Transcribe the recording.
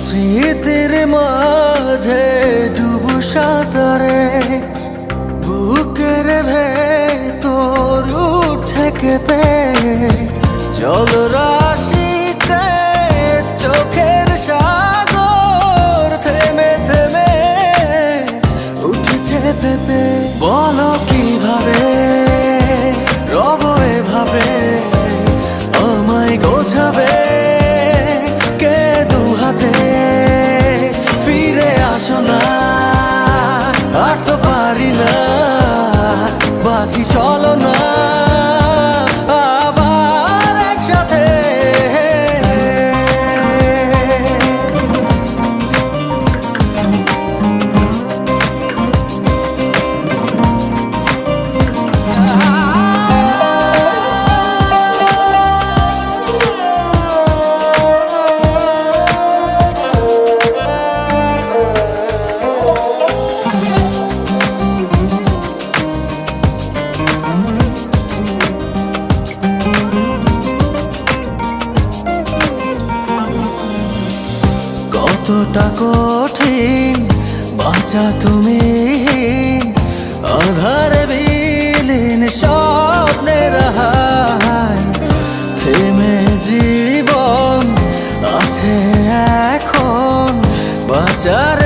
স্মৃতির মাঝে ডুবু সাঁতারে বুকের ভেতর উঠছে কেঁপে জলরাশিতে চোখের সাগর থেমে থেমে উঠেছে ভেবে বলো কিভাবে রব এভাবে আমায় গোছাবে কে দু হাতে ফিরে আসো না আর তো পারি না বাজি চলো না আবার একসাথে কতটা কঠিন বাঁচা তুমি আধারে বিলীন স্বপ্নের হায় থেমে জীবন আছে এখন বাঁচার